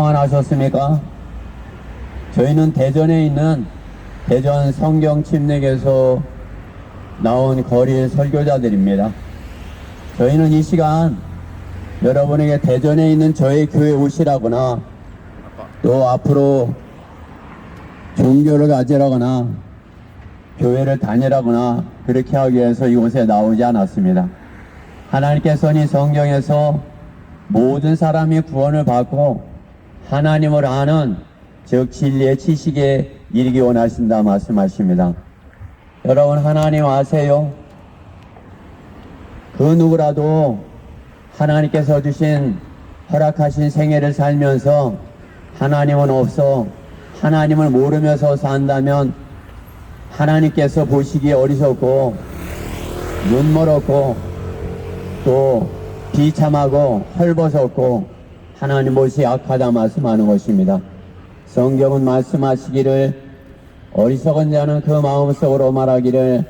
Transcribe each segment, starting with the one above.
평안하셨습니까? 저희는 대전에 있는 대전 성경침례교에서 나온 거리 설교자들입니다. 저희는 이 시간 여러분에게 대전에 있는 저희 교회 오시라거나 또 앞으로 종교를 가지라거나 교회를 다니라거나 그렇게 하기 위해서 이곳에 나오지 않았습니다. 하나님께서는 이 성경에서 모든 사람이 구원을 받고 하나님을 아는 즉 진리의 지식에 이르기 원하신다 말씀하십니다. 여러분, 하나님 아세요? 그 누구라도 하나님께서 주신 허락하신 생애를 살면서 하나님은 없어 하나님을 모르면서 산다면 하나님께서 보시기에 어리석고 눈멀었고 또 비참하고 헐벗었고 하나님 보시 악하다 말씀하는 것입니다. 성경은 말씀하시기를 어리석은 자는 그 마음속으로 말하기를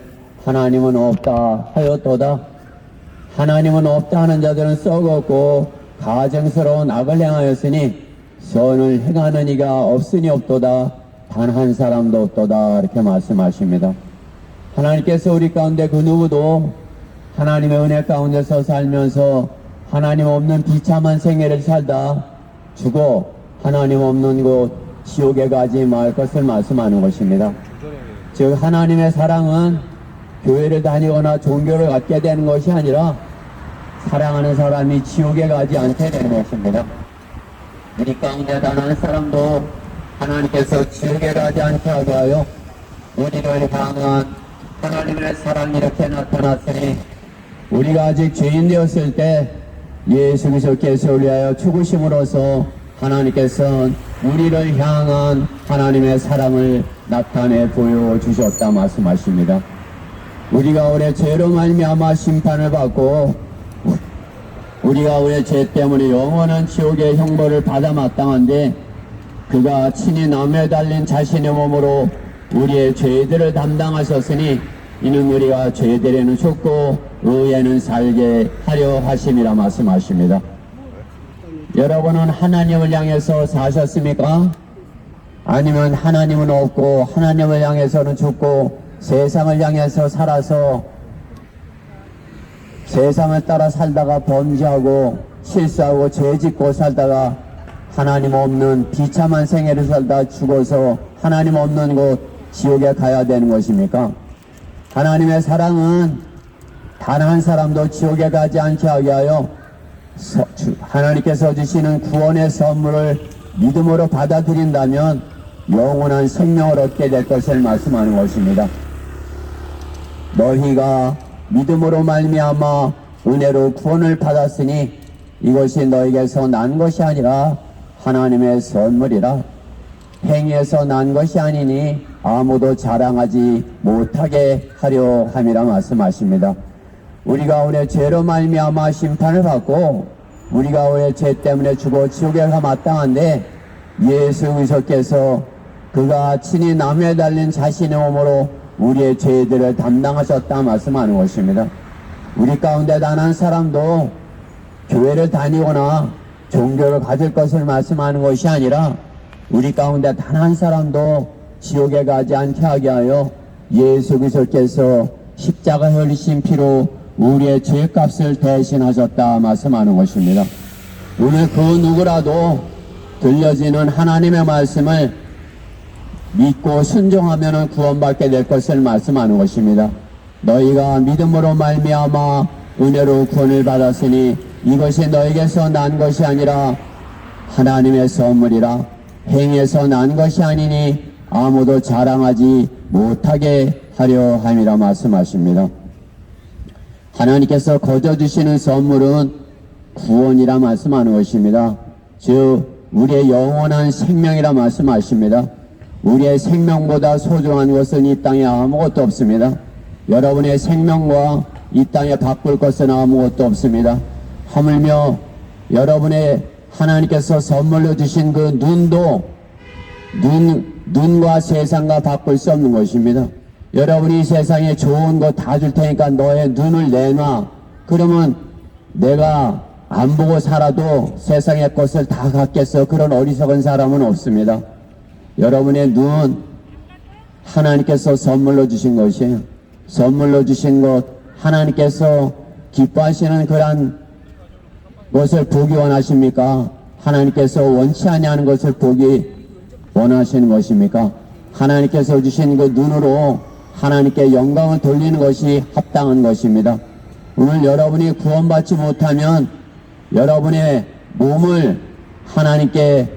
하나님은 없다 하였도다. 하나님은 없다 하는 자들은 썩었고 가증스러운 악을 행하였으니 선을 행하는 이가 없으니 없도다. 단 한 사람도 없도다. 이렇게 말씀하십니다. 하나님께서 우리 가운데 그 누구도 하나님의 은혜 가운데서 살면서 하나님 없는 비참한 생애를 살다 죽어 하나님 없는 곳 지옥에 가지 말 것을 말씀하는 것입니다. 즉 하나님의 사랑은 교회를 다니거나 종교를 갖게 되는 것이 아니라 사랑하는 사람이 지옥에 가지 않게 되는 것입니다. 우리 가운데 단 한 사람도 하나님께서 지옥에 가지 않게 하게 하여 우리를 향한 하나님의 사랑이 이렇게 나타났으니 우리가 아직 죄인 되었을 때 예수 그리스도께서 우리 위하여 죽으심으로써 하나님께서 우리를 향한 하나님의 사랑을 나타내 보여주셨다 말씀하십니다. 우리가 우리의 죄로 말미암아 심판을 받고 우리가 우리의 죄 때문에 영원한 지옥의 형벌을 받아 마땅한데 그가 친히 나무에 달린 자신의 몸으로 우리의 죄들을 담당하셨으니 이는 우리가 죄들에는 죽고 의에는 살게 하려 하심이라 말씀하십니다. 여러분은 하나님을 향해서 사셨습니까? 아니면 하나님은 없고 하나님을 향해서는 죽고 세상을 향해서 살아서 세상을 따라 살다가 범죄하고 실수하고 죄짓고 살다가 하나님 없는 비참한 생애를 살다 죽어서 하나님 없는 곳 지옥에 가야 되는 것입니까? 하나님의 사랑은 단 한 사람도 지옥에 가지 않게 하게 하여 하나님께서 주시는 구원의 선물을 믿음으로 받아들인다면 영원한 생명을 얻게 될 것을 말씀하는 것입니다. 너희가 믿음으로 말미암아 은혜로 구원을 받았으니 이것이 너희에게서 난 것이 아니라 하나님의 선물이라. 행위에서 난 것이 아니니 아무도 자랑하지 못하게 하려 함이라 말씀하십니다. 우리가 우리의 죄로 말미암아 심판을 받고 우리가 우리의 죄 때문에 죽어 지옥에 가 마땅한데 예수 그리스도께서 그가 친히 나무에 달린 자신의 몸으로 우리의 죄들을 담당하셨다 말씀하는 것입니다. 우리 가운데 단 한 사람도 교회를 다니거나 종교를 가질 것을 말씀하는 것이 아니라 우리 가운데 단 한 사람도 지옥에 가지 않게 하게 하여 예수 그리스도께서 십자가 흘리신 피로 우리의 죄값을 대신하셨다 말씀하는 것입니다. 오늘 그 누구라도 들려지는 하나님의 말씀을 믿고 순종하면 구원받게 될 것을 말씀하는 것입니다. 너희가 믿음으로 말미암아 은혜로 구원을 받았으니 이것이 너희에게서 난 것이 아니라 하나님의 선물이라. 행에서 난 것이 아니니 아무도 자랑하지 못하게 하려 함이라 말씀하십니다. 하나님께서 거저주시는 선물은 구원이라 말씀하는 것입니다. 즉 우리의 영원한 생명이라 말씀하십니다. 우리의 생명보다 소중한 것은 이 땅에 아무것도 없습니다. 여러분의 생명과 이 땅에 바꿀 것은 아무것도 없습니다. 하물며 여러분의 하나님께서 선물로 주신 그 눈도 눈과 세상과 바꿀 수 없는 것입니다. 여러분이 세상에 좋은 거 다 줄 테니까 너의 눈을 내놔. 그러면 내가 안 보고 살아도 세상의 것을 다 갖겠어. 그런 어리석은 사람은 없습니다. 여러분의 눈 하나님께서 선물로 주신 것이에요. 선물로 주신 것, 하나님께서 기뻐하시는 그런 것을 보기 원하십니까? 하나님께서 원치 아니하는 것을 보기 원하시는 것입니까? 하나님께서 주신 그 눈으로 하나님께 영광을 돌리는 것이 합당한 것입니다. 오늘 여러분이 구원받지 못하면 여러분의 몸을 하나님께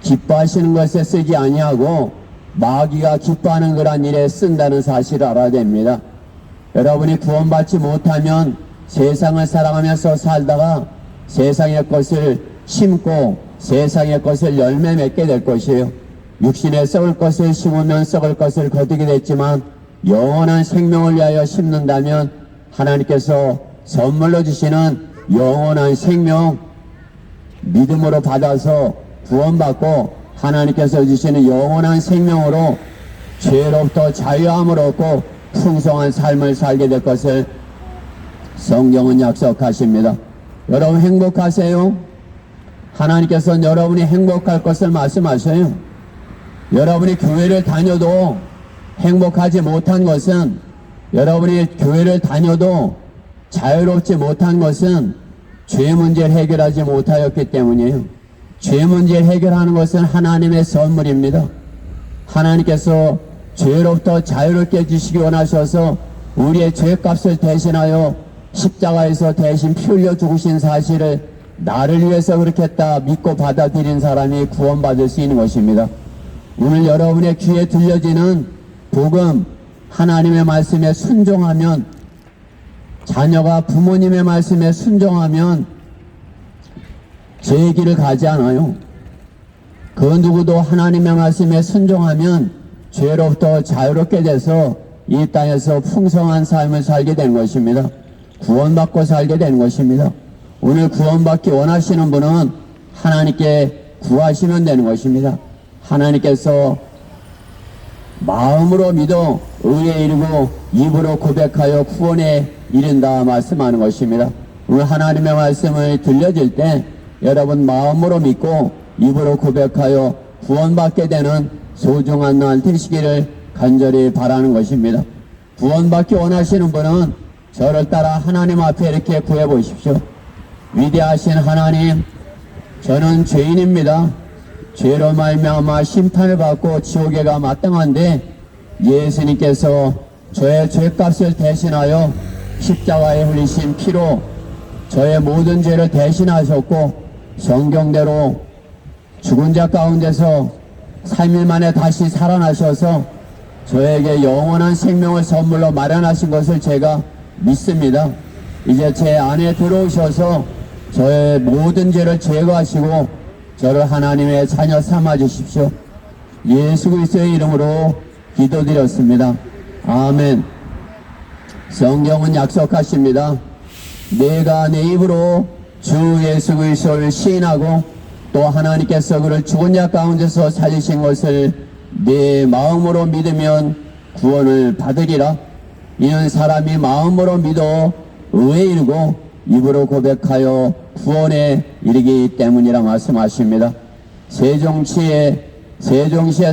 기뻐하시는 것에 쓰지 아니하고 마귀가 기뻐하는 그런 일에 쓴다는 사실을 알아야 됩니다. 여러분이 구원받지 못하면 세상을 사랑하면서 살다가 세상의 것을 심고 세상의 것을 열매 맺게 될 것이에요. 육신에 썩을 것을 심으면 썩을 것을 거두게 됐지만 영원한 생명을 위하여 심는다면 하나님께서 선물로 주시는 영원한 생명 믿음으로 받아서 구원받고 하나님께서 주시는 영원한 생명으로 죄로부터 자유함을 얻고 풍성한 삶을 살게 될 것을 성경은 약속하십니다. 여러분 행복하세요? 하나님께서는 여러분이 행복할 것을 말씀하셔요. 여러분이 교회를 다녀도 행복하지 못한 것은, 여러분이 교회를 다녀도 자유롭지 못한 것은 죄 문제를 해결하지 못하였기 때문이에요. 죄 문제를 해결하는 것은 하나님의 선물입니다. 하나님께서 죄로부터 자유롭게 해주시기 원하셔서 우리의 죄값을 대신하여 십자가에서 대신 피 흘려 죽으신 사실을 나를 위해서 그렇게 했다 믿고 받아들인 사람이 구원받을 수 있는 것입니다. 오늘 여러분의 귀에 들려지는 복음, 하나님의 말씀에 순종하면, 자녀가 부모님의 말씀에 순종하면 제 길을 가지 않아요. 그 누구도 하나님의 말씀에 순종하면 죄로부터 자유롭게 돼서 이 땅에서 풍성한 삶을 살게 된 것입니다. 구원받고 살게 된 것입니다. 오늘 구원받기 원하시는 분은 하나님께 구하시면 되는 것입니다. 하나님께서 마음으로 믿어 의에 이르고 입으로 고백하여 구원에 이른다 말씀하는 것입니다. 오늘 하나님의 말씀을 들려질 때 여러분 마음으로 믿고 입으로 고백하여 구원받게 되는 소중한 날 되시기를 간절히 바라는 것입니다. 구원받기 원하시는 분은 저를 따라 하나님 앞에 이렇게 구해 보십시오. 위대하신 하나님, 저는 죄인입니다. 죄로 말미암아 심판을 받고 지옥에 가 마땅한데 예수님께서 저의 죄값을 대신하여 십자가에 흘리신 피로 저의 모든 죄를 대신하셨고 성경대로 죽은 자 가운데서 3일 만에 다시 살아나셔서 저에게 영원한 생명을 선물로 마련하신 것을 제가 믿습니다. 이제 제 안에 들어오셔서 저의 모든 죄를 제거하시고 저를 하나님의 자녀 삼아 주십시오. 예수 그리스도의 이름으로 기도드렸습니다. 아멘. 성경은 약속하십니다. 내가 내 입으로 주 예수 그리스도를 시인하고 또 하나님께서 그를 죽은 자 가운데서 살리신 것을 내 마음으로 믿으면 구원을 받으리라. 이는 사람이 마음으로 믿어 의에 이르고 입으로 고백하여 구원에 이르기 때문이라 말씀하십니다. 세종시에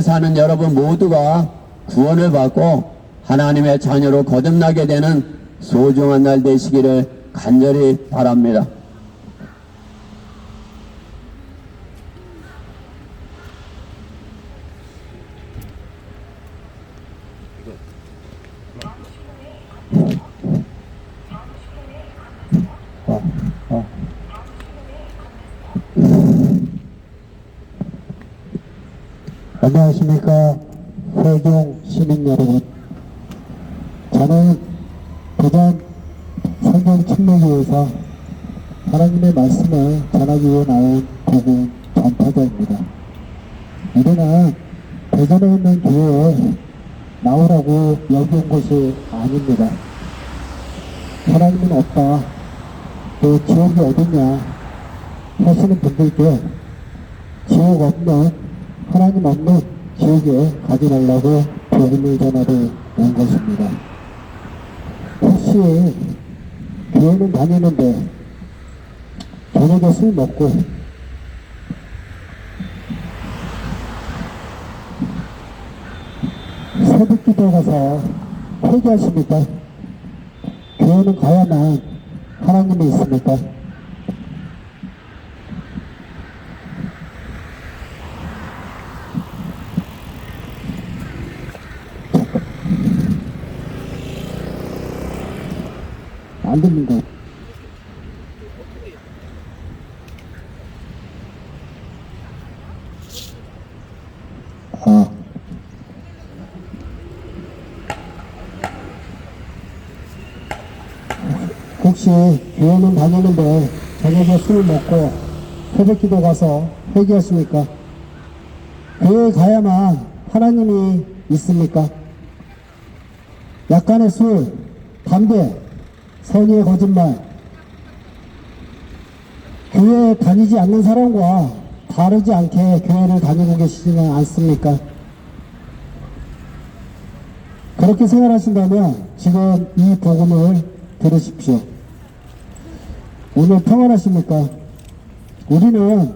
사는 여러분 모두가 구원을 받고 하나님의 자녀로 거듭나게 되는 소중한 날 되시기를 간절히 바랍니다. 안녕하십니까. 세종 시민 여러분. 저는 부산 성경 침례교회에서 하나님의 말씀을 전하기 위해 나온 복음 전파자입니다. 이러나 대전에 있는 교회에 나오라고 여기 온 것이 아닙니다. 하나님은 없다, 또 지옥이 어딨냐 하시는 분들께 지옥 없는, 하나님 없는 지옥에 가지 말라고 복음을 전하러 온 것입니다. 혹시 교회는 다니는데 저녁에 술 먹고 새벽기도 가서 회개하십니까? 교회는 가야만 하나님이 있습니까? 안 됩니다. 혹시 교회는 다니는데 저녁에 술 먹고 새벽기도 가서 회개하십니까? 교회에 가야만 하나님이 있습니까? 약간의 술, 담배, 선의의 거짓말, 교회에 다니지 않는 사람과 다르지 않게 교회를 다니고 계시지는 않습니까? 그렇게 생각하신다면 지금 이 복음을 들으십시오. 오늘 평안하십니까? 우리는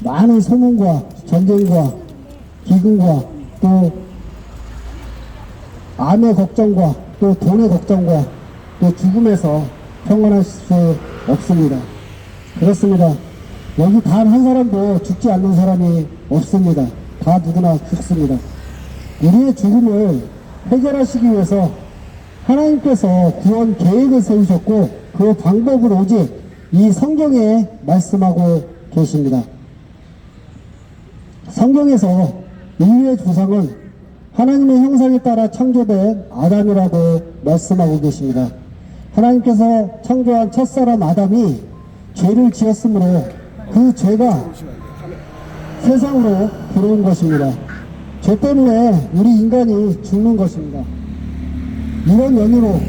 많은 소문과 전쟁과 기근과 또 암의 걱정과 또 돈의 걱정과 또 죽음에서 평안할 수 없습니다. 그렇습니다. 여기 단 한 사람도 죽지 않는 사람이 없습니다. 다 누구나 죽습니다. 우리의 죽음을 해결하시기 위해서 하나님께서 구원 계획을 세우셨고 그 방법을 오직 이 성경에 말씀하고 계십니다. 성경에서 인류의 조상은 하나님의 형상에 따라 창조된 아담이라고 말씀하고 계십니다. 하나님께서 창조한 첫사람 아담이 죄를 지었으므로 그 죄가 세상으로 들어온 것입니다. 죄 때문에 우리 인간이 죽는 것입니다. 이런 연유로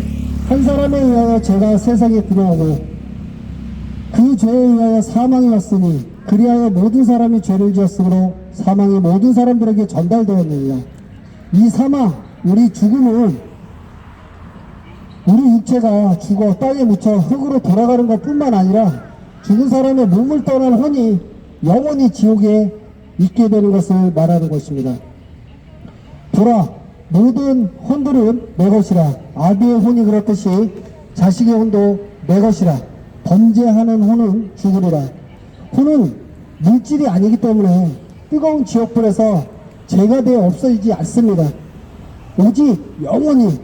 한 사람에 의하여 죄가 세상에 들어오고 그 죄에 의하여 사망이 왔으니 그리하여 모든 사람이 죄를 지었으므로 사망이 모든 사람들에게 전달되었느니라. 이 사망, 우리 죽음은 우리 육체가 죽어 땅에 묻혀 흙으로 돌아가는 것 뿐만 아니라 죽은 사람의 몸을 떠난 혼이 영원히 지옥에 있게 되는 것을 말하는 것입니다. 보라, 모든 혼들은 내 것이라. 아비의 혼이 그렇듯이 자식의 혼도 내 것이라. 범죄하는 혼은 죽으리라. 혼은 물질이 아니기 때문에 뜨거운 지옥불에서 죄가 되어 없어지지 않습니다. 오직 영원히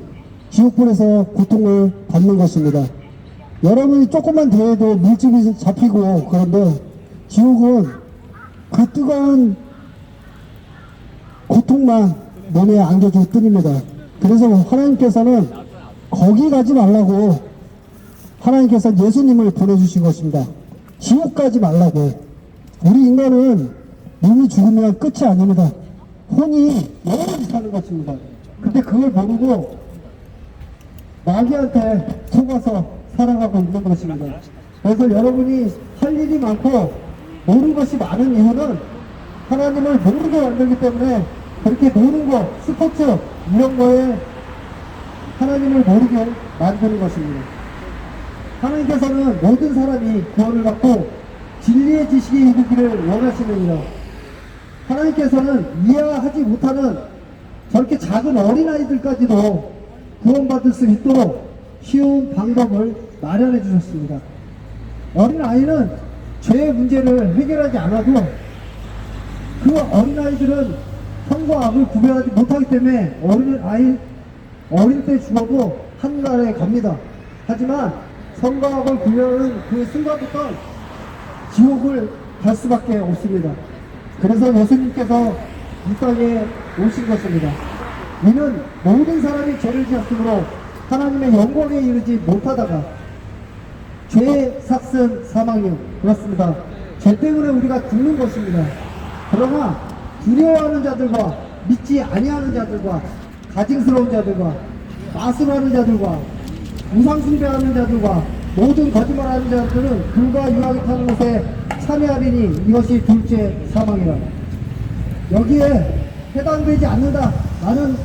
지옥불에서 고통을 받는 것입니다. 여러분이 조금만 대해도 물집이 잡히고 그런데 지옥은 그 뜨거운 고통만 몸에 안겨줄 뿐입니다. 그래서 하나님께서는 거기 가지 말라고 하나님께서 예수님을 보내주신 것입니다. 지옥 가지 말라고. 우리 인간은 몸이 죽으면 끝이 아닙니다. 혼이 영원히 사는 것입니다. 근데 그걸 모르고 마귀한테 속아서 살아가고 있는 것입니다. 그래서 여러분이 할 일이 많고 모르는 것이 많은 이유는 하나님을 모르게 만들기 때문에 그렇게 노는 거, 스포츠 이런 거에 하나님을 모르게 만드는 것입니다. 하나님께서는 모든 사람이 구원을 받고 진리의 지식에 이르기를 원하시느니라. 하나님께서는 이해하지 못하는 저렇게 작은 어린아이들까지도 구원받을 수 있도록 쉬운 방법을 마련해 주셨습니다. 어린아이는 죄의 문제를 해결하지 않아도 그 어린아이들은 선과 악을 구별하지 못하기 때문에 어린 때 죽어도 하늘나라에 갑니다. 하지만 선과 악을 구별하는 그 순간부터 지옥을 갈 수밖에 없습니다. 그래서 예수님께서 이 땅에 오신 것입니다. 이는 모든 사람이 죄를 지었으므로 하나님의 영광에 이르지 못하다가 죄의 삭슨 사망이요. 그렇습니다. 죄 때문에 우리가 죽는 것입니다. 그러나 두려워하는 자들과 믿지 아니하는 자들과 가증스러운 자들과 마술하는 자들과 우상숭배하는 자들과 모든 거짓말하는 자들은 불과 유황이 타는 곳에 참여하리니 이것이 둘째 사망이라. 여기에 해당되지 않는다, 나는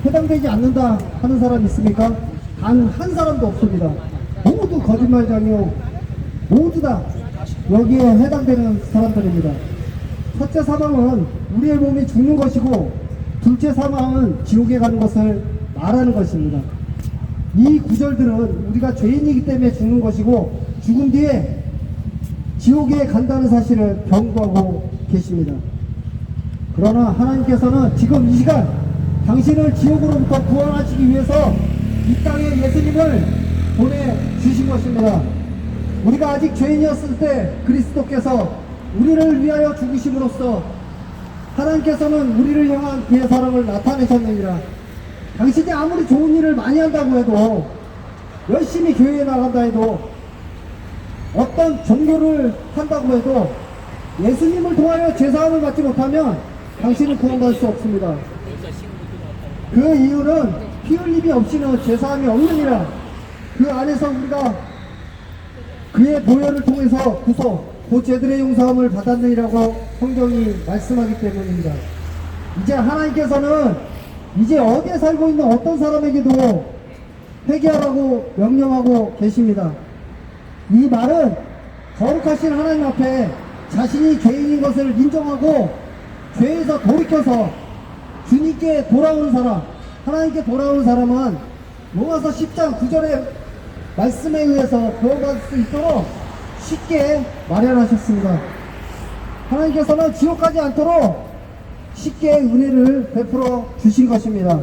해당되지 않는다 하는 사람 있습니까? 단 한 사람도 없습니다. 모두 거짓말장이요 모두 다 여기에 해당되는 사람들입니다. 첫째 사망은 우리의 몸이 죽는 것이고, 둘째 사망은 지옥에 가는 것을 말하는 것입니다. 이 구절들은 우리가 죄인이기 때문에 죽는 것이고, 죽은 뒤에 지옥에 간다는 사실을 경고하고 계십니다. 그러나 하나님께서는 지금 이 시간 당신을 지옥으로부터 구원하시기 위해서 이 땅에 예수님을 보내주신 것입니다. 우리가 아직 죄인이었을 때 그리스도께서 우리를 위하여 죽으심으로써 하나님께서는 우리를 향한 그의 사랑을 나타내셨느니라. 당신이 아무리 좋은 일을 많이 한다고 해도, 열심히 교회에 나간다 해도, 어떤 종교를 한다고 해도 예수님을 통하여 죄사함을 받지 못하면 당신은 구원받을 수 없습니다. 그 이유는 피 흘림이 없이는 죄사함이 없느니라. 그 안에서 우리가 그의 보혈을 통해서 구속, 그 죄들의 용서함을 받았느니라고 성경이 말씀하기 때문입니다. 이제 하나님께서는 이제 어디에 살고 있는 어떤 사람에게도 회개하라고 명령하고 계십니다. 이 말은 거룩하신 하나님 앞에 자신이 죄인인 것을 인정하고 죄에서 돌이켜서 주님께 돌아오는 사람, 하나님께 돌아오는 사람은 로마서 10장 9절의 말씀에 의해서 구원받을 수 있도록 쉽게 마련하셨습니다. 하나님께서는 지옥 가지 않도록 쉽게 은혜를 베풀어 주신 것입니다.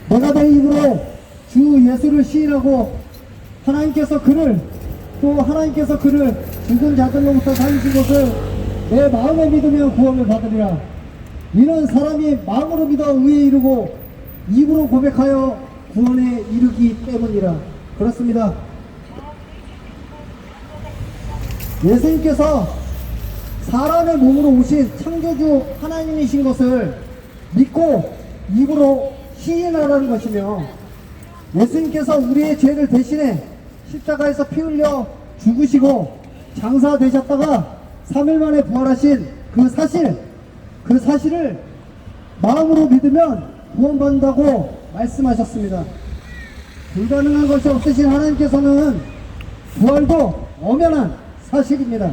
내가 내 입으로 주 예수를 시인하고 하나님께서 그를 죽은 자들로부터 살리신 것을 내 마음에 믿으면 구원을 받으리라. 이는 사람이 마음으로 믿어 의에 이르고 입으로 고백하여 구원에 이르기 때문이라. 그렇습니다. 예수님께서 사람의 몸으로 오신 창조주 하나님이신 것을 믿고 입으로 시인하라는 것이며, 예수님께서 우리의 죄를 대신해 십자가에서 피 흘려 죽으시고 장사되셨다가 3일 만에 부활하신 그 사실을 마음으로 믿으면 구원받는다고 말씀하셨습니다. 불가능한 것이 없으신 하나님께서는 부활도 엄연한 사실입니다.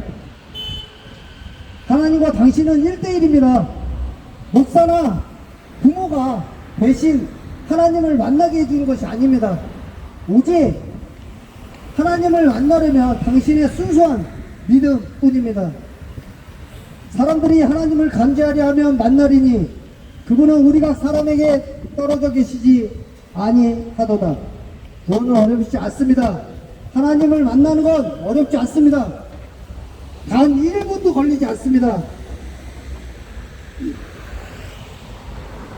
하나님과 당신은 1대1입니다. 목사나 부모가 대신 하나님을 만나게 해주는 것이 아닙니다. 오직 하나님을 만나려면 당신의 순수한 믿음 뿐입니다. 사람들이 하나님을 간제하려 하면 만나리니 그분은 우리가 사람에게 떨어져 계시지 아니하도다. 구원은 어렵지 않습니다. 하나님을 만나는 건 어렵지 않습니다. 단 1분도 걸리지 않습니다.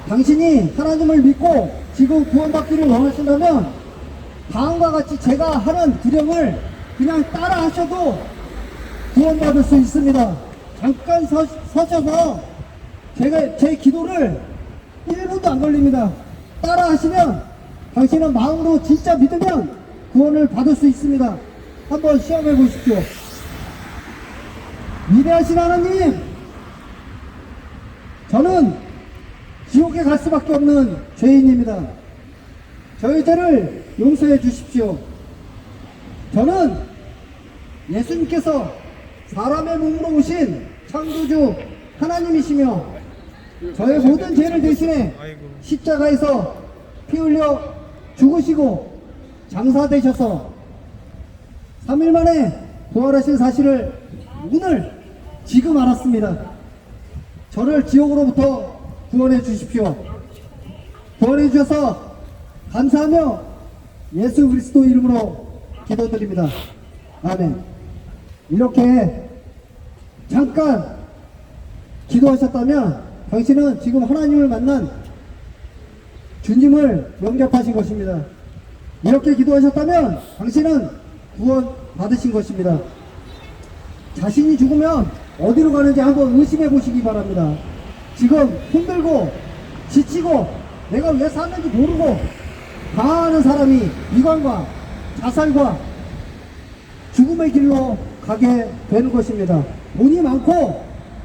당신이 하나님을 믿고 지금 구원받기를 원하신다면 다음과 같이 제가 하는 구령을 그냥 따라 하셔도 구원받을 수 있습니다. 잠깐 서셔서 제 기도를 1분도 안 걸립니다. 따라 하시면 당신은 마음으로 진짜 믿으면 구원을 받을 수 있습니다. 한번 시험해 보십시오. 위대하신 하나님, 저는 지옥에 갈 수밖에 없는 죄인입니다. 저의 죄를 용서해 주십시오. 저는 예수님께서 사람의 몸으로 오신 창조주 하나님이시며 저의 모든 죄를 대신해 십자가에서 피 흘려 죽으시고 장사되셔서 3일 만에 부활하신 사실을 오늘 지금 알았습니다. 저를 지옥으로부터 구원해 주십시오. 구원해 주셔서 감사하며 예수 그리스도 이름으로 기도드립니다. 아멘. 이렇게 잠깐 기도하셨다면 당신은 지금 하나님을 만난 주님을 영접하신 것입니다. 이렇게 기도하셨다면 당신은 구원 받으신 것입니다. 자신이 죽으면 어디로 가는지 한번 의심해 보시기 바랍니다. 지금 힘들고 지치고 내가 왜 사는지 모르고 당하는 사람이 비관과 자살과 죽음의 길로 가게 되는 것입니다. 돈이 많고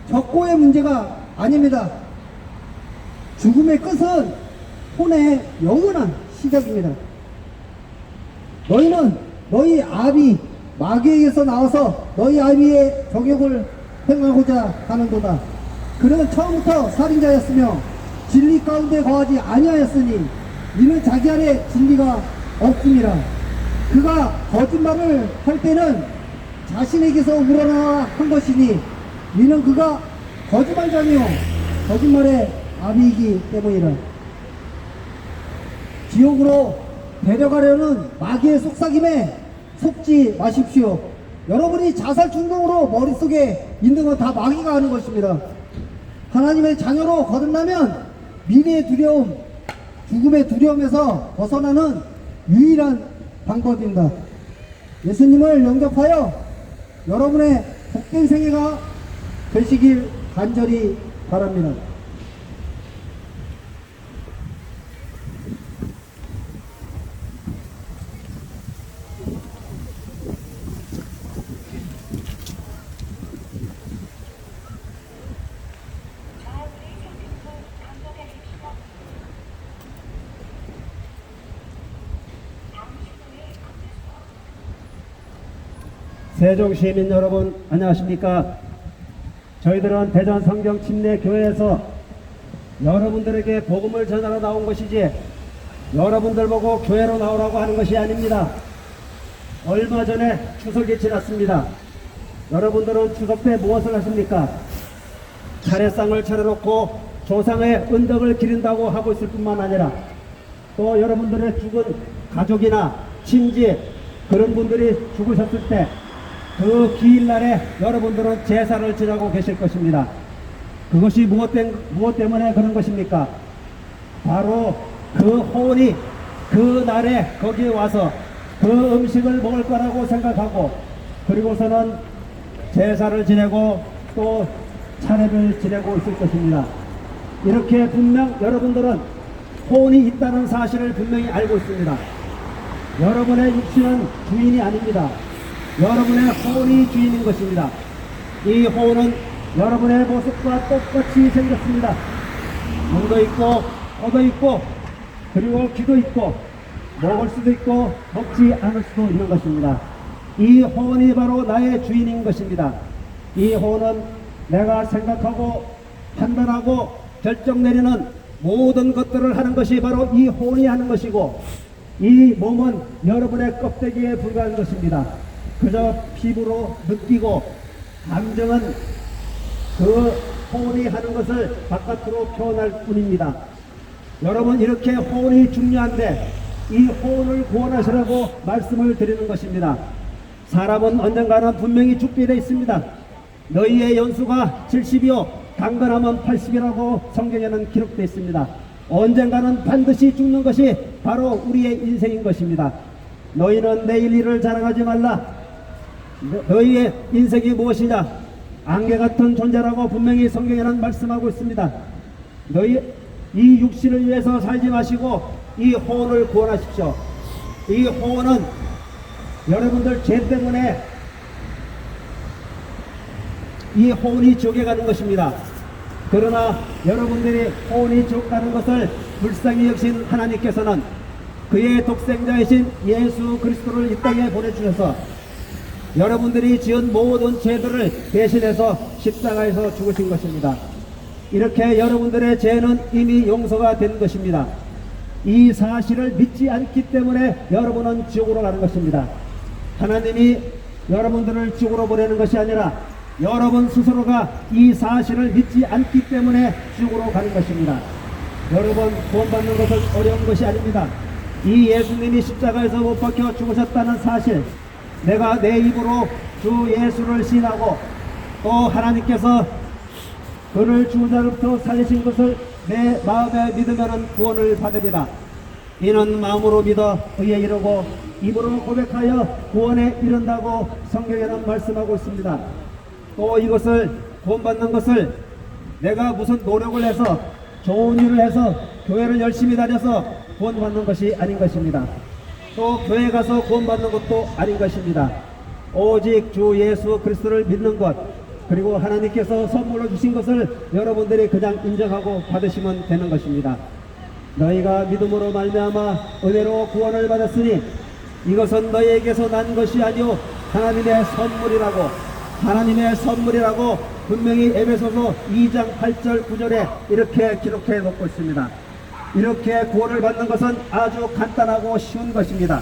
적고의 문제가 아닙니다. 죽음의 끝은 혼의 영원한 시작입니다. 너희는 너희 아비 마귀에게서 나와서 너희 아비의 정욕을 행하고자 하는도다. 그는 처음부터 살인자였으며 진리 가운데 거하지 아니하였으니 이는 자기 안에 진리가 없음이라. 그가 거짓말을 할 때는 자신에게서 우러나와 한 것이니 이는 그가 거짓말자며 거짓말의 아비이기 때문이라. 지옥으로 데려가려는 마귀의 속삭임에 속지 마십시오. 여러분이 자살 충동으로 머릿속에 있는 건 다 마귀가 하는 것입니다. 하나님의 자녀로 거듭나면 미래의 두려움, 죽음의 두려움에서 벗어나는 유일한 방법입니다. 예수님을 영접하여 여러분의 복된 생애가 되시길 간절히 바랍니다. 세종 시민 여러분 안녕하십니까? 저희들은 대전 성경 침례교회에서 여러분들에게 복음을 전하러 나온 것이지 여러분들 보고 교회로 나오라고 하는 것이 아닙니다. 얼마 전에 추석이 지났습니다. 여러분들은 추석 때 무엇을 하십니까? 차례상을 차려놓고 조상의 은덕을 기린다고 하고 있을 뿐만 아니라 또 여러분들의 죽은 가족이나 친지 그런 분들이 죽으셨을 때 그 기일날에 여러분들은 제사를 지내고 계실 것입니다. 그것이 무엇 때문에 그런 것입니까? 바로 그 혼이 그 날에 거기에 와서 그 음식을 먹을 거라고 생각하고 그리고서는 제사를 지내고 또 차례를 지내고 있을 것입니다. 이렇게 분명 여러분들은 혼이 있다는 사실을 분명히 알고 있습니다. 여러분의 육신은 주인이 아닙니다. 여러분의 혼이 주인인 것입니다. 이 혼은 여러분의 모습과 똑같이 생겼습니다. 눈도 있고 코도 있고 그리고 귀도 있고 먹을 수도 있고 먹지 않을 수도 있는 것입니다. 이 혼이 바로 나의 주인인 것입니다. 이 혼은 내가 생각하고 판단하고 결정 내리는 모든 것들을 하는 것이 바로 이 혼이 하는 것이고 이 몸은 여러분의 껍데기에 불과한 것입니다. 그저 피부로 느끼고 감정은 그 혼이 하는 것을 바깥으로 표현할 뿐입니다. 여러분 이렇게 혼이 중요한데 이 혼을 구원하시라고 말씀을 드리는 것입니다. 사람은 언젠가는 분명히 죽게 되어 있습니다. 너희의 연수가 70이요 강건하면 80이라고 성경에는 기록되어 있습니다. 언젠가는 반드시 죽는 것이 바로 우리의 인생인 것입니다. 너희는 내일 일을 자랑하지 말라. 너희의 인생이 무엇이냐? 안개 같은 존재라고 분명히 성경에는 말씀하고 있습니다. 너희 이 육신을 위해서 살지 마시고 이 혼을 구원하십시오. 이 혼은 여러분들 죄 때문에 이 혼이 지옥에 가는 것입니다. 그러나 여러분들이 혼이 지옥 가는 것을 불쌍히 여기신 하나님께서는 그의 독생자이신 예수 그리스도를 이 땅에 보내주셔서 여러분들이 지은 모든 죄들을 대신해서 십자가에서 죽으신 것입니다. 이렇게 여러분들의 죄는 이미 용서가 된 것입니다. 이 사실을 믿지 않기 때문에 여러분은 지옥으로 가는 것입니다. 하나님이 여러분들을 지옥으로 보내는 것이 아니라 여러분 스스로가 이 사실을 믿지 않기 때문에 지옥으로 가는 것입니다. 여러분 구원받는 것은 어려운 것이 아닙니다. 이 예수님이 십자가에서 못 박혀 죽으셨다는 사실, 내가 내 입으로 주 예수를 신하고 또 하나님께서 그를 죽은 자로부터 살리신 것을 내 마음에 믿으면 구원을 받으리라. 이는 마음으로 믿어 의에 이르고 입으로 고백하여 구원에 이른다고 성경에는 말씀하고 있습니다. 또 이것을 구원받는 것을 내가 무슨 노력을 해서 좋은 일을 해서 교회를 열심히 다녀서 구원받는 것이 아닌 것입니다. 또 교회 가서 구원받는 것도 아닌 것입니다. 오직 주 예수 그리스도를 믿는 것, 그리고 하나님께서 선물로 주신 것을 여러분들이 그냥 인정하고 받으시면 되는 것입니다. 너희가 믿음으로 말미암아 은혜로 구원을 받았으니 이것은 너희에게서 난 것이 아니오 하나님의 선물이라고, 하나님의 선물이라고 분명히 에베소서 2장 8절 9절에 이렇게 기록해 놓고 있습니다. 이렇게 구원을 받는 것은 아주 간단하고 쉬운 것입니다.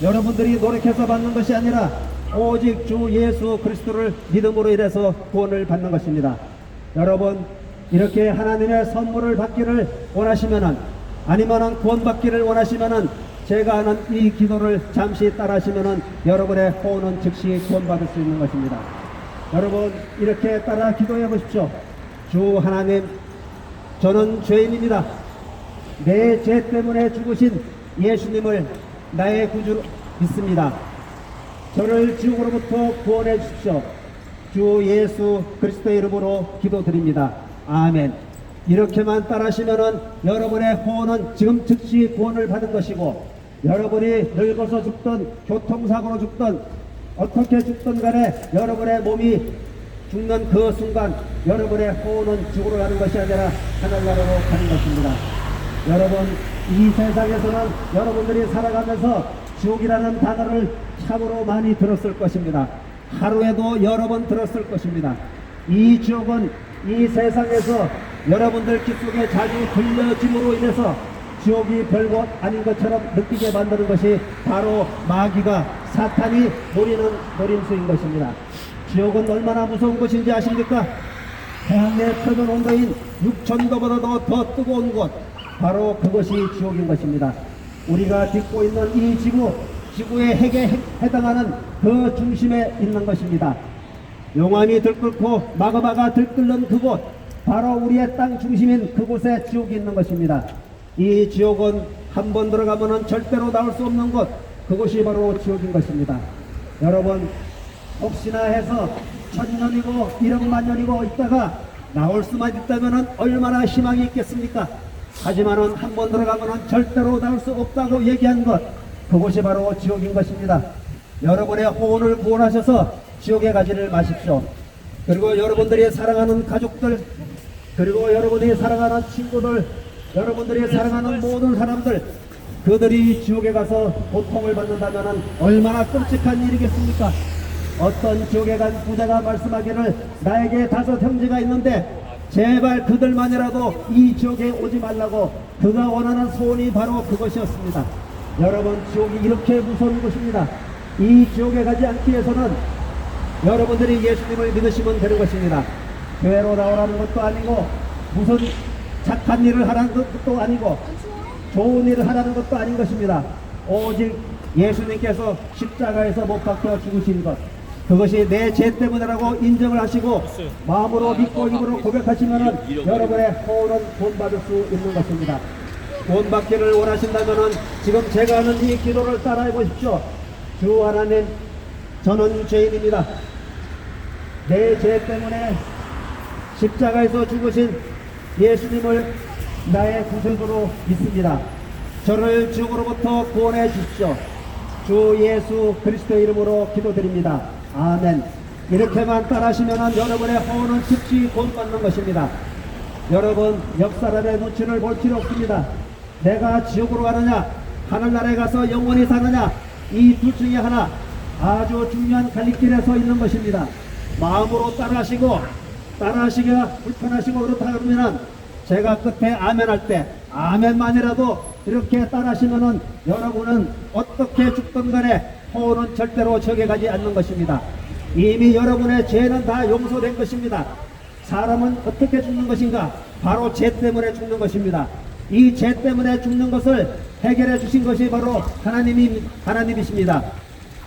여러분들이 노력해서 받는 것이 아니라 오직 주 예수 그리스도를 믿음으로 인해서 구원을 받는 것입니다. 여러분, 이렇게 하나님의 선물을 받기를 원하시면은, 아니면은 구원받기를 원하시면은, 제가 하는 이 기도를 잠시 따라하시면은 여러분의 호흡은 즉시 구원받을 수 있는 것입니다. 여러분, 이렇게 따라 기도해 보십시오. 주 하나님, 저는 죄인입니다. 내 죄 때문에 죽으신 예수님을 나의 구주로 믿습니다. 저를 지옥으로부터 구원해 주십시오. 주 예수 그리스도의 이름으로 기도드립니다. 아멘. 이렇게만 따라하시면은 여러분의 호흡은 지금 즉시 구원을 받은 것이고, 여러분이 늙어서 죽든 교통사고로 죽든 어떻게 죽든 간에 여러분의 몸이 죽는 그 순간 여러분의 호흡은 지옥으로 가는 것이 아니라 하늘나라로 가는 것입니다. 여러분, 이 세상에서는 여러분들이 살아가면서 지옥이라는 단어를 참으로 많이 들었을 것입니다. 하루에도 여러 번 들었을 것입니다. 이 지옥은 이 세상에서 여러분들 귓속에 자주 들려짐으로 인해서 지옥이 별것 아닌 것처럼 느끼게 만드는 것이 바로 마귀가, 사탄이 노리는 노림수인 것입니다. 지옥은 얼마나 무서운 것인지 아십니까? 태양의 표면 온도인 6,000도보다도 더 뜨거운 곳, 바로 그것이 지옥인 것입니다. 우리가 딛고 있는 이 지구의 핵에 해당하는 그 중심에 있는 것입니다. 용암이 들끓고 마그마가 들끓는 그곳, 바로 우리의 땅 중심인 그곳에 지옥이 있는 것입니다. 이 지옥은 한 번 들어가면 절대로 나올 수 없는 곳, 그것이 바로 지옥인 것입니다. 여러분, 혹시나 해서 1000년이고 1억만 년이고 있다가 나올 수만 있다면 얼마나 희망이 있겠습니까? 하지만은 한 번 들어가면 절대로 나올 수 없다고 얘기한 것, 그것이 바로 지옥인 것입니다. 여러분의 호혼을 구원하셔서 지옥에 가지를 마십시오. 그리고 여러분들이 사랑하는 가족들, 그리고 여러분이 사랑하는 친구들, 여러분들이 사랑하는 모든 사람들, 그들이 지옥에 가서 고통을 받는다면 얼마나 끔찍한 일이겠습니까? 어떤 지옥에 간 부자가 말씀하기를, 나에게 5 형제가 있는데 제발 그들만이라도 이 지옥에 오지 말라고, 그가 원하는 소원이 바로 그것이었습니다. 여러분, 지옥이 이렇게 무서운 곳입니다. 이 지옥에 가지 않기 위해서는 여러분들이 예수님을 믿으시면 되는 것입니다. 교회로 나오라는 것도 아니고, 무슨 착한 일을 하라는 것도 아니고, 좋은 일을 하라는 것도 아닌 것입니다. 오직 예수님께서 십자가에서 못 박혀 죽으신 것, 그것이 내 죄 때문이라고 인정을 하시고 마음으로 믿고 입으로 고백하시면 여러분의 호흡은 구원받을 수 있는 것입니다. 구원받기를 원하신다면 지금 제가 하는 이 기도를 따라해 보십시오. 주 하나님, 저는 죄인입니다. 내 죄 때문에 십자가에서 죽으신 예수님을 나의 구세주로 믿습니다. 저를 지옥으로부터 구원해 주십시오. 주 예수 그리스도의 이름으로 기도드립니다. 아멘. 이렇게만 따라하시면 여러분의 호흡은 즉시 구원받는 것입니다. 여러분, 옆 사람의 눈치를 볼 필요 없습니다. 내가 지옥으로 가느냐, 하늘나라에 가서 영원히 사느냐, 이 둘 중에 하나, 아주 중요한 갈림길에 서 있는 것입니다. 마음으로 따라하시기가 불편하시고 그렇다 그러면 제가 끝에 아멘 할 때 아멘만이라도 이렇게 따라하시면은 여러분은 어떻게 죽든 간에 호흡은 절대로 저게 가지 않는 것입니다. 이미 여러분의 죄는 다 용서된 것입니다. 사람은 어떻게 죽는 것인가? 바로 죄 때문에 죽는 것입니다. 이 죄 때문에 죽는 것을 해결해 주신 것이 바로 하나님이십니다.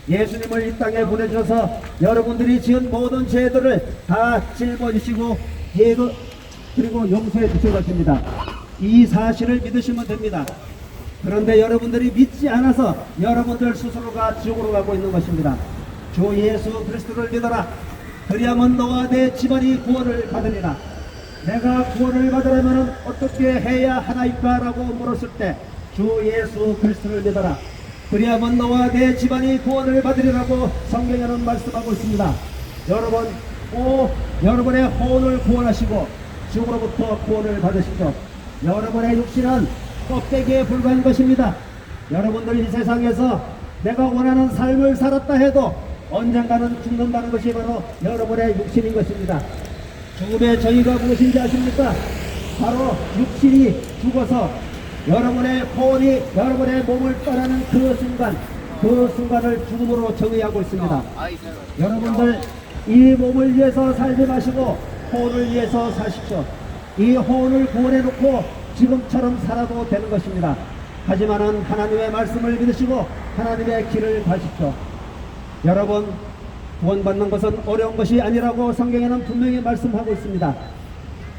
예수님을 이 땅에 보내주셔서 여러분들이 지은 모든 죄들을 다 짊어지시고 그리고 용서해 주실 것입니다. 이 사실을 믿으시면 됩니다. 그런데 여러분들이 믿지 않아서 여러분들 스스로가 지옥으로 가고 있는 것입니다. 주 예수 그리스도를 믿어라. 그리하면 너와 내 집안이 구원을 받으리라. 내가 구원을 받으려면 어떻게 해야 하나이까? 라고 물었을 때 주 예수 그리스도를 믿어라. 그리하면 너와 내 집안이 구원을 받으리라고 성경에는 말씀하고 있습니다. 여러분, 여러분의 혼을 구원하시고 지옥으로부터 구원을 받으시죠. 여러분의 육신은 껍데기에 불과한 것입니다. 여러분들 이 세상에서 내가 원하는 삶을 살았다 해도 언젠가는 죽는다는 것이 바로 여러분의 육신인 것입니다. 죽음의 저희가 무엇인지 아십니까? 바로 육신이 죽어서 여러분의 혼이 여러분의 몸을 떠나는 그 순간을 죽음으로 정의하고 있습니다. 여러분들 이 몸을 위해서 살지 마시고 혼을 위해서 사십시오. 이 혼을 구원해 놓고 지금처럼 살아도 되는 것입니다. 하지만은 하나님의 말씀을 믿으시고 하나님의 길을 가십시오. 여러분, 구원받는 것은 어려운 것이 아니라고 성경에는 분명히 말씀하고 있습니다.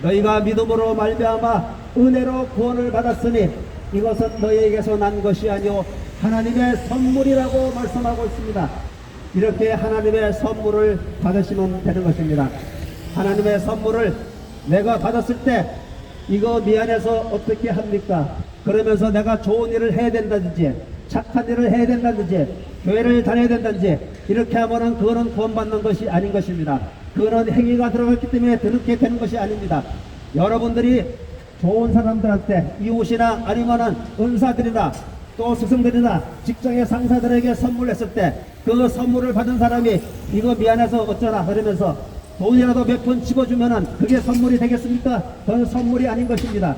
너희가 믿음으로 말미암아 은혜로 구원을 받았으니 이것은 너희에게서 난 것이 아니오 하나님의 선물이라고 말씀하고 있습니다. 이렇게 하나님의 선물을 받으시면 되는 것입니다. 하나님의 선물을 내가 받았을 때 이거 미안해서 어떻게 합니까? 그러면서 내가 좋은 일을 해야 된다든지 착한 일을 해야 된다든지 교회를 다녀야 된다든지 이렇게 하면은 그거는 구원받는 것이 아닌 것입니다. 그거는 행위가 들어갔기 때문에 그렇게 되는 것이 아닙니다. 여러분들이 좋은 사람들한테 이웃이나 아니면은 은사들이나 또 스승들이나 직장의 상사들에게 선물했을 때 그 선물을 받은 사람이 이거 미안해서 어쩌나 그러면서 돈이라도 몇 푼 집어주면은 그게 선물이 되겠습니까? 그건 선물이 아닌 것입니다.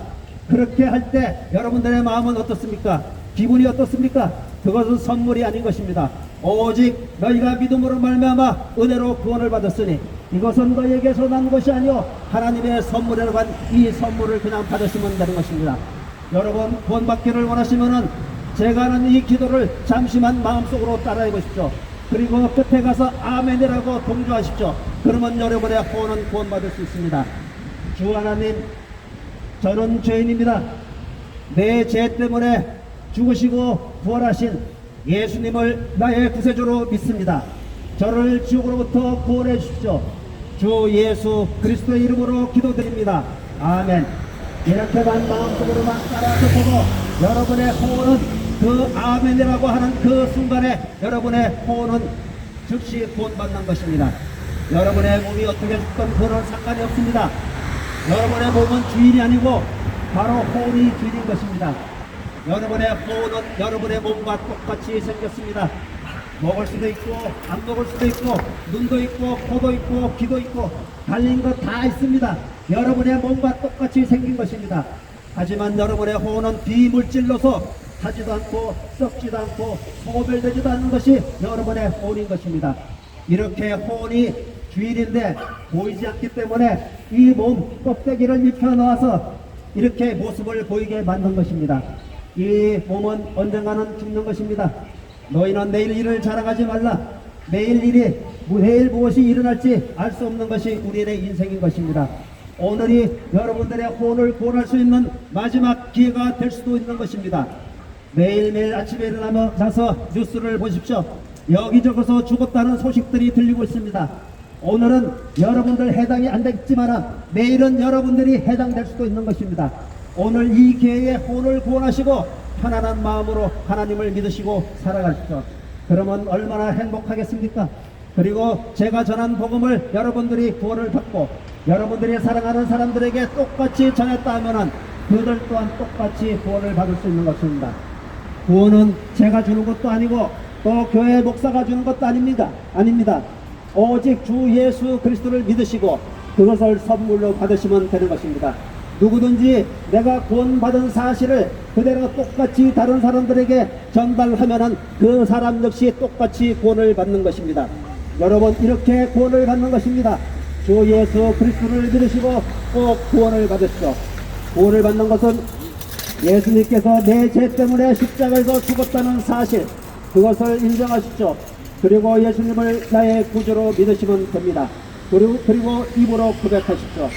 그렇게 할 때 여러분들의 마음은 어떻습니까? 기분이 어떻습니까? 그것은 선물이 아닌 것입니다. 오직 너희가 믿음으로 말미암아 은혜로 구원을 받았으니 이것은 너희에게서 난 것이 아니오 하나님의 선물이라고 한 이 선물을 그냥 받으시면 되는 것입니다. 여러분 구원받기를 원하시면은 제가 하는 이 기도를 잠시만 마음속으로 따라해 보십시오. 그리고 끝에 가서 아멘이라고 동조하십시오. 그러면 여러분의 혼은 구원받을 수 있습니다. 주 하나님, 저는 죄인입니다. 내 죄 때문에 죽으시고 부활하신 예수님을 나의 구세주로 믿습니다. 저를 지옥으로부터 구원해 주십시오. 주 예수 그리스도의 이름으로 기도드립니다. 아멘. 이렇게만 마음속으로만 따라서 보고 여러분의 혼은 그 아멘이라고 하는 그 순간에 여러분의 혼은 즉시 구원받는 것입니다. 여러분의 몸이 어떻게 죽건 그런 상관이 없습니다. 여러분의 몸은 주인이 아니고 바로 혼이 주인인 것입니다. 여러분의 혼은 여러분의 몸과 똑같이 생겼습니다. 먹을 수도 있고 안 먹을 수도 있고 눈도 있고 코도 있고 귀도 있고 달린 것 다 있습니다. 여러분의 몸과 똑같이 생긴 것입니다. 하지만 여러분의 혼은 비물질로서 타지도 않고 썩지도 않고 소멸되지도 않는 것이 여러분의 혼인 것입니다. 이렇게 혼이 주인인데 보이지 않기 때문에 이 몸 껍데기를 입혀 놓아서 이렇게 모습을 보이게 만든 것입니다. 이 몸은 언젠가는 죽는 것입니다. 너희는 내일 일을 자랑하지 말라. 내일 무엇이 일어날지 알 수 없는 것이 우리의 인생인 것입니다. 오늘이 여러분들의 혼을 구원할 수 있는 마지막 기회가 될 수도 있는 것입니다. 매일매일 아침에 일어나서 뉴스를 보십시오. 여기저기서 죽었다는 소식들이 들리고 있습니다. 오늘은 여러분들 해당이 안 됐지만 내일은 여러분들이 해당될 수도 있는 것입니다. 오늘 이 기회에 혼을 구원하시고 편안한 마음으로 하나님을 믿으시고 살아가십시오. 그러면 얼마나 행복하겠습니까? 그리고 제가 전한 복음을 여러분들이 구원을 받고 여러분들이 사랑하는 사람들에게 똑같이 전했다 하면은 그들 또한 똑같이 구원을 받을 수 있는 것입니다. 구원은 제가 주는 것도 아니고 또 교회 목사가 주는 것도 아닙니다. 오직 주 예수 그리스도를 믿으시고 그것을 선물로 받으시면 되는 것입니다. 누구든지 내가 구원받은 사실을 그대로 똑같이 다른 사람들에게 전달하면은 그 사람 역시 똑같이 구원을 받는 것입니다. 여러분 이렇게 구원을 받는 것입니다. 주 예수 그리스도를 믿으시고 꼭 구원을 받으시오. 구원을 받는 것은 예수님께서 내 죄 때문에 십자가에서 죽었다는 사실 그것을 인정하십시오. 그리고 예수님을 나의 구주로 믿으시면 됩니다. 그리고 입으로 고백하십시오.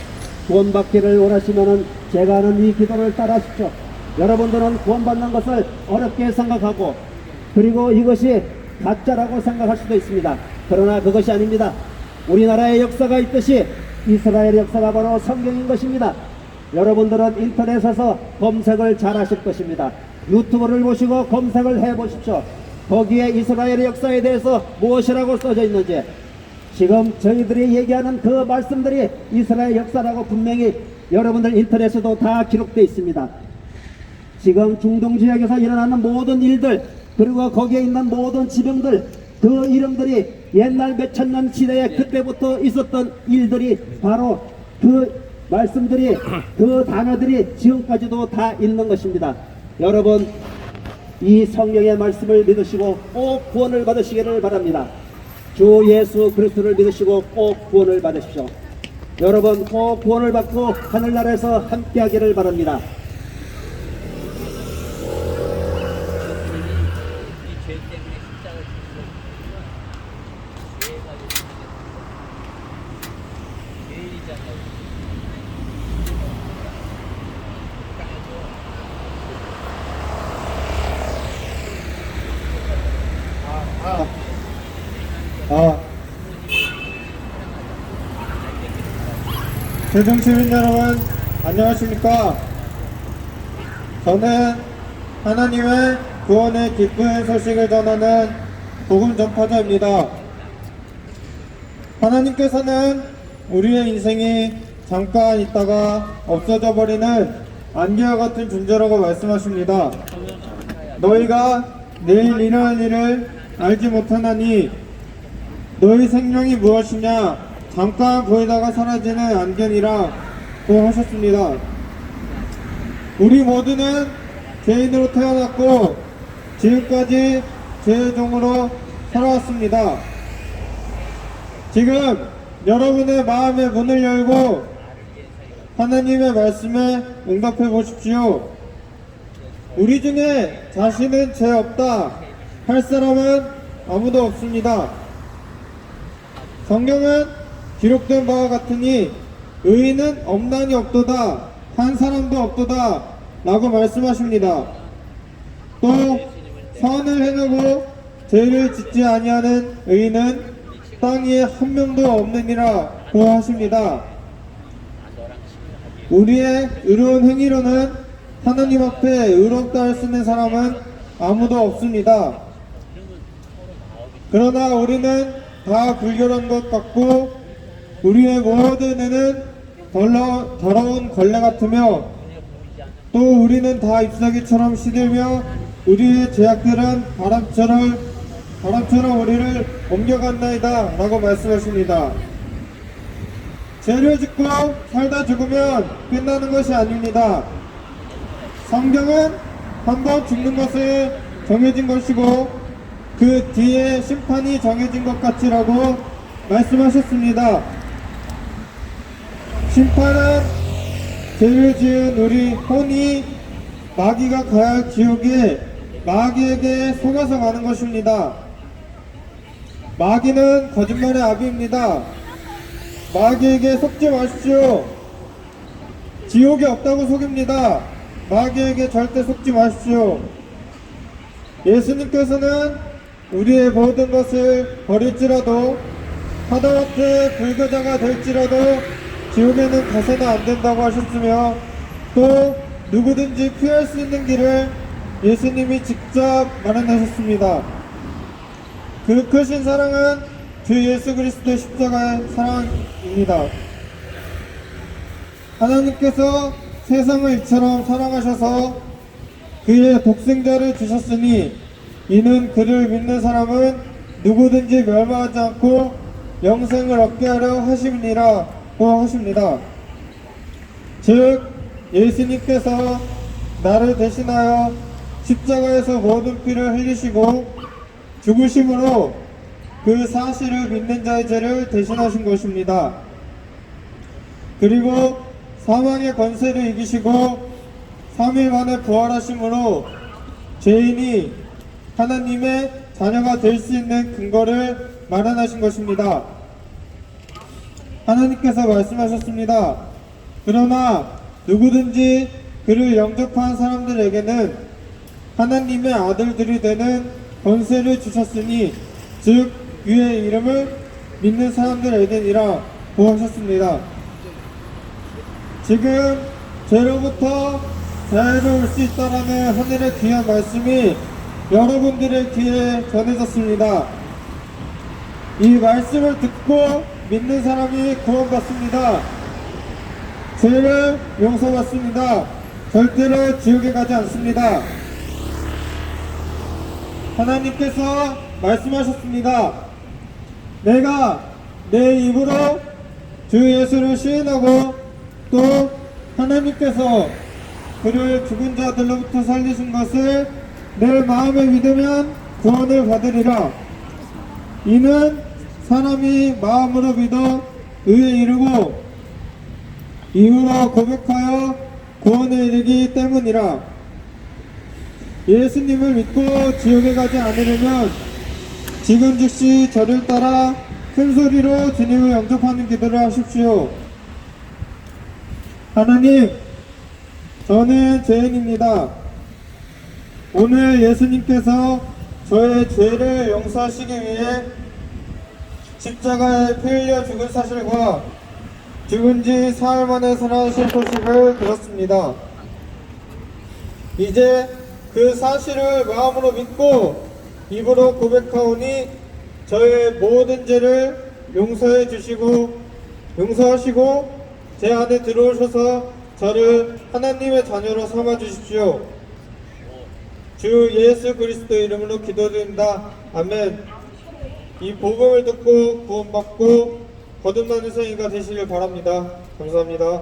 구원받기를 원하시면은 제가 하는 이 기도를 따라하십시오. 여러분들은 구원받는 것을 어렵게 생각하고 그리고 이것이 가짜라고 생각할 수도 있습니다. 그러나 그것이 아닙니다. 우리나라의 역사가 있듯이 이스라엘의 역사가 바로 성경인 것입니다. 여러분들은 인터넷에서 검색을 잘 하실 것입니다. 유튜브를 보시고 검색을 해 보십시오. 거기에 이스라엘의 역사에 대해서 무엇이라고 써져 있는지 지금 저희들이 얘기하는 그 말씀들이 이스라엘 역사라고 분명히 여러분들 인터넷에도 다 기록되어 있습니다. 지금 중동 지역에서 일어나는 모든 일들 그리고 거기에 있는 모든 지병들 그 이름들이 옛날 몇천 년 시대에 그때부터 있었던 일들이 바로 그 말씀들이 그 단어들이 지금까지도 다 있는 것입니다. 여러분 이 성경의 말씀을 믿으시고 꼭 구원을 받으시기를 바랍니다. 주 예수 그리스도를 믿으시고 꼭 구원을 받으십시오. 여러분 꼭 구원을 받고 하늘나라에서 함께하기를 바랍니다. 대중시민 여러분, 안녕하십니까? 저는 하나님의 구원의 기쁜 소식을 전하는 복음 전파자입니다. 하나님께서는 우리의 인생이 잠깐 있다가 없어져 버리는 안개와 같은 존재라고 말씀하십니다. 너희가 내일 일어날 일을 알지 못하나니 너희 생명이 무엇이냐 잠깐 보이다가 사라지는 안개니라 고 하셨습니다. 우리 모두는 죄인으로 태어났고 지금까지 죄의 종으로 살아왔습니다. 지금 여러분의 마음의 문을 열고 하나님의 말씀에 응답해 보십시오. 우리 중에 자신은 죄 없다 할 사람은 아무도 없습니다. 성경은 기록된 바와 같으니 의인은 없나니 없도다 한 사람도 없도다 라고 말씀하십니다. 또 선을 행하고 죄를 짓지 아니하는 의인은 땅 위에 한 명도 없느니라 고 하십니다. 우리의 의로운 행위로는 하나님 앞에 의롭다 할 수 있는 사람은 아무도 없습니다. 그러나 우리는 다 불결한 것 같고 우리의 모든 애는 더러운 걸레 같으며 또 우리는 다 잎사귀처럼 시들며 우리의 죄악들은 바람처럼 우리를 옮겨간나이다 라고 말씀하십니다. 죄를 짓고 살다 죽으면 끝나는 것이 아닙니다. 성경은 한번 죽는 것이 정해진 것이고 그 뒤에 심판이 정해진 것 같이라고 말씀하셨습니다. 심판은 죄를 지은 우리 혼이 마귀가 가야 할 지옥에 마귀에게 속아서 가는 것입니다. 마귀는 거짓말의 아비입니다. 마귀에게 속지 마십시오. 지옥이 없다고 속입니다. 마귀에게 절대 속지 마십시오. 예수님께서는 우리의 모든 것을 버릴지라도 하다못해 불교자가 될지라도 지옥에는 가서는 안 된다고 하셨으며 또 누구든지 피할 수 있는 길을 예수님이 직접 마련하셨습니다. 그 크신 사랑은 주 예수 그리스도의 십자가의 사랑입니다. 하나님께서 세상을 이처럼 사랑하셔서 그의 독생자를 주셨으니 이는 그를 믿는 사람은 누구든지 멸망하지 않고 영생을 얻게 하려 하심이니라 고 하십니다. 즉 예수님께서 나를 대신하여 십자가에서 모든 피를 흘리시고 죽으심으로 그 사실을 믿는 자의 죄를 대신하신 것입니다. 그리고 사망의 권세를 이기시고 3일 만에 부활하심으로 죄인이 하나님의 자녀가 될 수 있는 근거를 마련하신 것입니다. 하나님께서 말씀하셨습니다. 그러나 누구든지 그를 영접한 사람들에게는 하나님의 아들들이 되는 권세를 주셨으니 즉 그의 이름을 믿는 사람들에게니라 보하셨습니다. 지금 죄로부터 자유로울 수 있다라는 하늘의 귀한 말씀이 여러분들의 귀에 전해졌습니다. 이 말씀을 듣고 믿는 사람이 구원받습니다. 죄를 용서받습니다. 절대로 지옥에 가지 않습니다. 하나님께서 말씀하셨습니다. 내가 내 입으로 주 예수를 시인하고 또 하나님께서 그를 죽은 자들로부터 살리신 것을 내 마음에 믿으면 구원을 받으리라. 이는 사람이 마음으로 믿어 의에 이르고 입으로 고백하여 구원에 이르기 때문이라. 예수님을 믿고 지옥에 가지 않으려면 지금 즉시 저를 따라 큰 소리로 주님을 영접하는 기도를 하십시오. 하나님, 저는 죄인입니다. 오늘 예수님께서 저의 죄를 용서하시기 위해 십자가에 피 흘려 죽은 사실과 죽은 지 사흘 만에 살아나신 소식을 들었습니다. 이제 그 사실을 마음으로 믿고 입으로 고백하오니 저의 모든 죄를 용서하시고 제 안에 들어오셔서 저를 하나님의 자녀로 삼아 주십시오. 주 예수 그리스도 이름으로 기도드립니다. 아멘. 이 복음을 듣고 구원받고 거듭나는 생애가 되시길 바랍니다. 감사합니다.